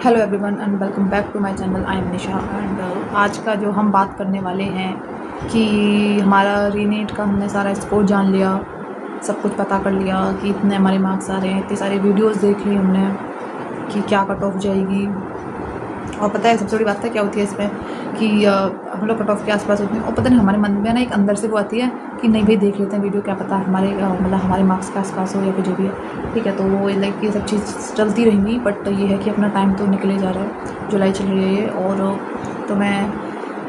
Hello everyone and welcome back to my channel. I am Nisha and आज का जो हम बात करने वाले हैं कि हमारा रीनीट का हमने सारा स्कोर जान लिया, सब कुछ पता कर लिया कि इतने हमारे मार्क्स आ रहे हैं, इतनी सारी वीडियोस देख ली हमने कि क्या कट ऑफ जाएगी। और पता है सबसे बड़ी बात है क्या होती है इसमें कि हम लोग कट ऑफ के आसपास होते हैं और पता नहीं हमारे मन में ना एक अंदर से वो आती है कि नहीं भाई देख लेते हैं वीडियो, क्या पता हमारे मतलब हमारे मार्क्स के आसपास हो या फिर जो भी है। ठीक है, तो वो लाइक ये सब चीज़ चलती रहेंगी, बट ये है कि अपना टाइम तो निकले जा रहा है, जुलाई चल रही है ये। और तो मैं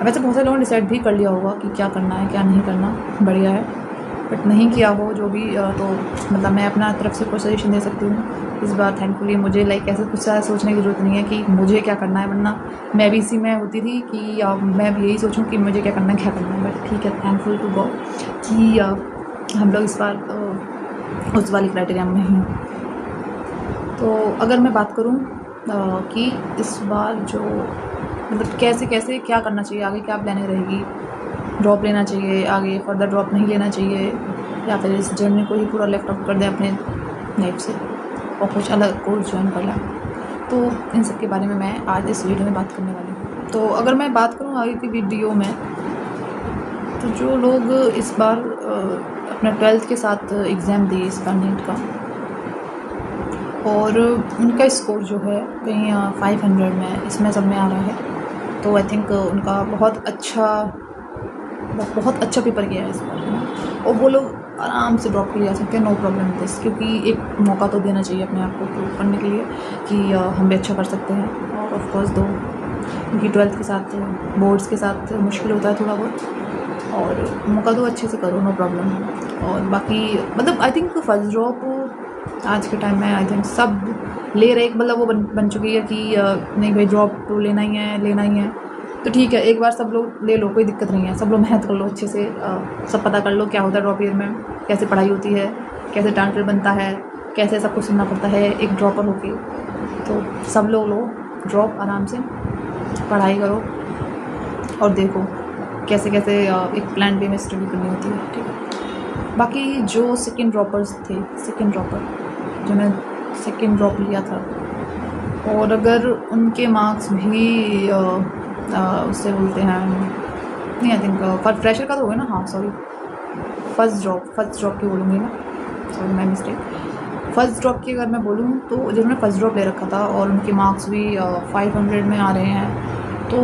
वैसे बहुत सारे लोगों ने डिसाइड भी कर लिया होगा कि क्या करना है क्या नहीं करना, बढ़िया है। बट नहीं किया हो जो भी तो मतलब मैं अपना तरफ से कोई सजेशन दे सकती हूँ इस बार। थैंकफुली मुझे लाइक ऐसे कुछ ज़्यादा सोचने की ज़रूरत नहीं है कि मुझे क्या करना है, वरना मैं भी इसी में होती थी कि मैं भी यही सोचूं कि मुझे क्या करना है क्या करना है। बट ठीक है, थैंकफुल टू गॉड कि हम लोग इस बार उस वाली क्राइटेरिया में नहीं। तो अगर मैं बात करूं कि इस बार जो मतलब कैसे कैसे क्या करना चाहिए, आगे क्या प्लानिंग रहेगी, ड्रॉप लेना चाहिए, आगे फर्दर ड्रॉप नहीं लेना चाहिए, या फिर इस जर्नी को ही पूरा लेफ्ट आउट कर दें अपने लाइफ से और कुछ अलग कोर्स ज्वाइन कर लें, तो इन सब के बारे में मैं आज इस वीडियो में बात करने वाली हूँ। तो अगर मैं बात करूँ आगे की वीडियो में, तो जो लोग इस बार अपना 12th के साथ एग्ज़ाम दिए इस बार नीट का और उनका स्कोर जो है कहीं 500 में इसमें सब में आ रहा है, तो आई थिंक उनका बहुत अच्छा पेपर गया है इस बार, है ना। और वो लोग आराम से ड्रॉप के लिए जा सकते हैं, नो प्रॉब्लम दिस, क्योंकि एक मौका तो देना चाहिए अपने आप को प्रूव करने के लिए कि हम भी अच्छा कर सकते हैं। और ऑफ कोर्स दो, क्योंकि 12th के साथ बोर्ड्स के साथ मुश्किल होता है थोड़ा बहुत, और मौका दो, अच्छे से करो, नो प्रॉब्लम। और बाकी मतलब आई थिंक फर्स्ट ड्रॉप आज के टाइम में आई थिंक सब ले रहे, एक मतलब वो बन चुकी है कि नहीं भाई ड्रॉप तो लेना ही है। तो ठीक है, एक बार सब लोग ले लो, कोई दिक्कत नहीं है, सब लोग मेहनत कर लो अच्छे से, सब पता कर लो क्या होता है ड्रॉप ईयर में, कैसे पढ़ाई होती है, कैसे टारगेट बनता है, कैसे सब कुछ सुनना पड़ता है एक ड्रॉपर होके। तो सब लोग लो ड्रॉप, आराम से पढ़ाई करो और देखो कैसे कैसे एक प्लान वे में स्टडी करनी होती है। ठीक है, बाकी जो सेकेंड ड्रॉपर्स थे, सेकेंड ड्रॉपर जिन्होंने सेकेंड ड्रॉप लिया था, और अगर उनके मार्क्स भी उससे बोलते हैं नहीं, आई थिंक फर्स्ट फ्रेशर का तो होगा ना, हाँ सॉरी, फर्स्ट ड्रॉप की बोलूँगी मैं, sorry my mistake. First drop की अगर मैं बोलूँ तो जिन्होंने फर्स्ट ड्रॉप ले रखा था और उनके मार्क्स भी 500 में आ रहे हैं, तो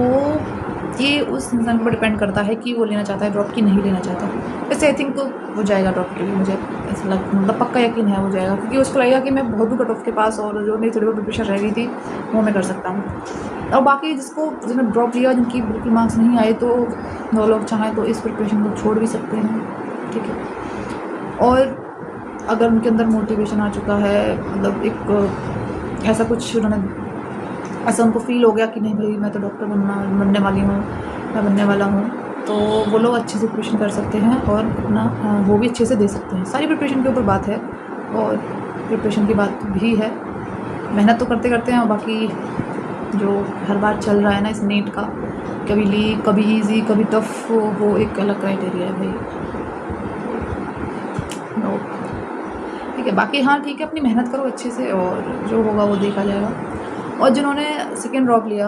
ये उस इंसान पर डिपेंड करता है कि वो लेना चाहता है ड्रॉप की नहीं लेना चाहता। वैसे आई थिंक वो जाएगा ड्रॉप के लिए, मुझे ऐसा मतलब पक्का यकीन है वो जाएगा, क्योंकि उसको लगेगा कि मैं बहुत दूर कट ऑफ के पास और जो मेरी थोड़ी बहुत प्रिपरेशन रह गई थी वो मैं कर सकता हूँ। और बाकी जिन्होंने ड्रॉप लिया, जिनकी बिल्कुल मार्क्स नहीं आए, तो वो लोग चाहें तो इस प्रिपरेशन को छोड़ भी सकते हैं। ठीक है, और अगर उनके अंदर मोटिवेशन आ चुका है, मतलब एक ऐसा कुछ उन्होंने, ऐसा उनको फील हो गया कि नहीं भाई मैं तो डॉक्टर बनने वाली हूँ, मैं बनने वाला हूँ, तो वो लोग अच्छे से प्रिपरेशन कर सकते हैं और अपना वो भी अच्छे से दे सकते हैं। सारी प्रिपरेशन के ऊपर बात है और प्रिपरेशन की बात भी है, मेहनत तो करते करते हैं। और बाकी जो हर बार चल रहा है ना इस नीट का, कभी लीग, कभी ईजी, कभी टफ, वो एक अलग क्राइटेरिया है भाई। नो, ठीक है, बाकी हाँ ठीक है, अपनी मेहनत करो अच्छे से और जो होगा वो देखा जाएगा। और जिन्होंने सेकेंड ड्रॉप लिया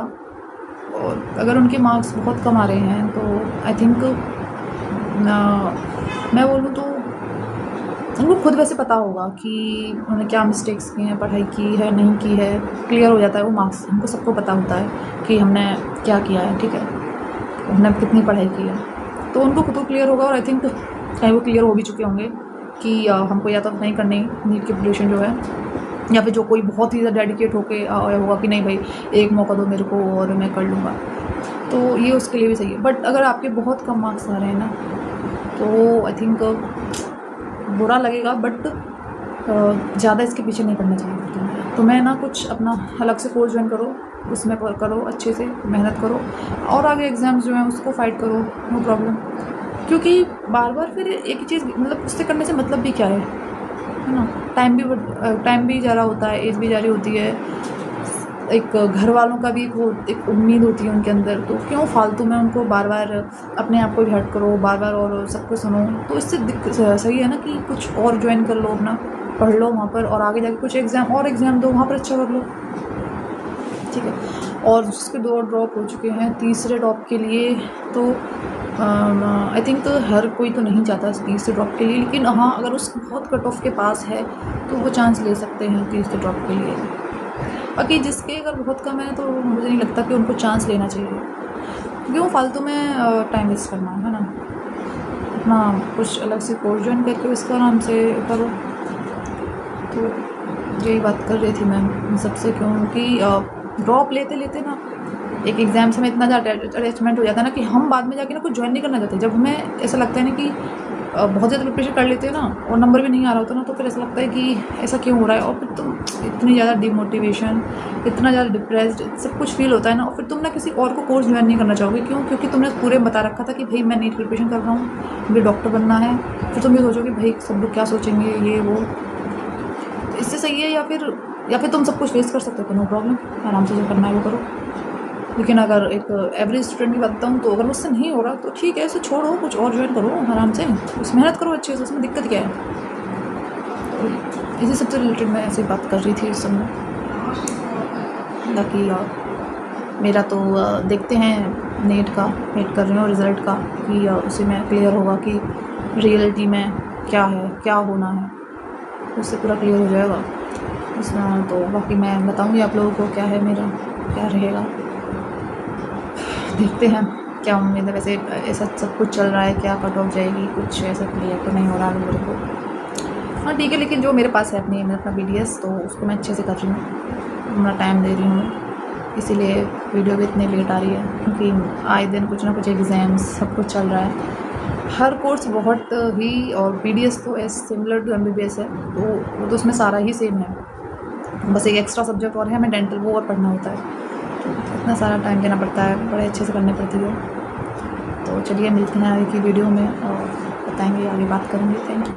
और अगर उनके मार्क्स बहुत कम आ रहे हैं, तो आई थिंक मैं बोलूँ तो उनको खुद वैसे पता होगा कि उन्होंने क्या मिस्टेक्स की हैं, पढ़ाई की है नहीं की है, क्लियर हो जाता है वो मार्क्स, हमको सबको पता होता है कि हमने क्या किया है। ठीक है, हमने कितनी पढ़ाई की है, तो उनको खुद को क्लियर होगा। और आई थिंक कहीं वो क्लियर हो भी चुके होंगे कि हमको या तो नहीं करनी नीट की प्रिपरेशन जो है, या फिर जो कोई बहुत ही ज़्यादा डेडिकेट होके आया होगा कि नहीं भाई एक मौका दो मेरे को और मैं कर लूँगा, तो ये उसके लिए भी सही है। बट अगर आपके बहुत कम मार्क्स आ रहे हैं ना, तो आई थिंक बुरा लगेगा, बट ज़्यादा इसके पीछे नहीं पड़ना चाहिए। तो मैं ना कुछ अपना अलग से कोर्स ज्वाइन करो, उसमें करो अच्छे से, मेहनत करो और आगे एग्ज़ाम्स जो हैं उसको फाइट करो, नो प्रॉब्लम। क्योंकि बार बार फिर एक ही चीज़ मतलब उससे करने से मतलब भी क्या है ना। टाइम भी जा रहा होता है, एज भी जा रही होती है, एक घर वालों का भी एक उम्मीद होती है उनके अंदर, तो क्यों फालतू में उनको बार बार अपने आप को भी हर्ट करो बार बार और सब कुछ सुनो। तो इससे सही है ना कि कुछ और ज्वाइन कर लो, अपना पढ़ लो वहाँ पर और आगे जाके कुछ एग्ज़ाम दो, वहाँ पर अच्छा कर लो। ठीक है। और जिसके 2 ड्रॉप हो चुके हैं, तीसरे ड्रॉप के लिए तो आई थिंक हर कोई तो नहीं चाहता तीसरे ड्रॉप के लिए, लेकिन हाँ अगर उसको बहुत कट ऑफ के पास है तो वो चांस ले सकते हैं तीसरे ड्रॉप के लिए। बाकी जिसके अगर बहुत कम है तो मुझे नहीं लगता कि उनको चांस लेना चाहिए, क्यों फालतू में टाइम वेस्ट करना है ना। अपना कुछ अलग से कोर्स ज्वाइन करके इसका आराम से करो। तो यही बात कर रही थी मैं इन सबसे, क्योंकि ड्रॉप लेते लेते ना एक एग्ज़ाम से हमें इतना ज़्यादा अटैचमेंट हो जाता है ना कि हम बाद में जाके ना कुछ ज्वाइन नहीं करना चाहते। जब हमें ऐसा लगता है ना कि बहुत ज़्यादा प्रिपरेशन कर लेते हैं ना और नंबर भी नहीं आ रहा होता ना, तो फिर ऐसा लगता है कि ऐसा क्यों हो रहा है, और फिर तुम इतनी ज़्यादा डिमोटिवेशन, इतना ज़्यादा डिप्रेस्ड सब कुछ फील होता है ना, और फिर तुम ना किसी और को कोर्स ज्वाइन नहीं करना चाहोगे। क्यों? क्योंकि तुमने पूरे बता रखा था कि भाई मैं नीट प्रिपरेशन कर रहा हूँ, मुझे डॉक्टर बनना है। फिर तुम ये सोचोगे भाई सब लोग क्या सोचेंगे, ये वो। इससे सही है या फिर तुम सब कुछ फेस कर सकते हो तो नो प्रॉब्लम, आराम से जो करना है वो करो। लेकिन अगर एक एवरेज स्टूडेंट की बात बताऊँ तो अगर मुझसे नहीं हो रहा तो ठीक है, इसे छोड़ो, कुछ और ज्वाइन करो आराम से, उस मेहनत करो अच्छे से, उसमें दिक्कत क्या है। तो इसी सबसे रिलेटेड मैं ऐसे बात कर रही थी इस समय। बाकी मेरा तो देखते हैं नीट वेट कर रही हूँ रिज़ल्ट का कि उसी में क्लियर होगा कि रियलिटी में क्या है, क्या होना है, उससे पूरा क्लियर हो जाएगा उसमें। तो बाकी मैं बताऊँगी आप लोगों को क्या है मेरा, क्या रहेगा, देखते हैं क्या उम्मीद है। वैसे ऐसा सब कुछ चल रहा है, क्या कट ऑफ जाएगी, कुछ ऐसा क्लियर तो नहीं हो रहा है मेरे को। हाँ ठीक है, लेकिन जो मेरे पास है मैं अपना BDS तो उसको मैं अच्छे से कर रही हूँ, अपना टाइम दे रही हूँ, इसीलिए वीडियो भी इतनी लेट आ रही है, क्योंकि आए दिन कुछ ना कुछ एग्ज़ाम्स सब कुछ चल रहा है। हर कोर्स बहुत ही, और BDS तो एज सिमिलर टू MBBS है, तो वो तो उसमें सारा ही सेम है, बस एक एक्स्ट्रा सब्जेक्ट और है, हमें डेंटल वो और पढ़ना होता है। तो इतना सारा टाइम देना पड़ता है, बड़े अच्छे से करनी पड़ती है। तो चलिए मिलते हैं आगे की वीडियो में और बताएंगे, आगे बात करेंगे। Thank you.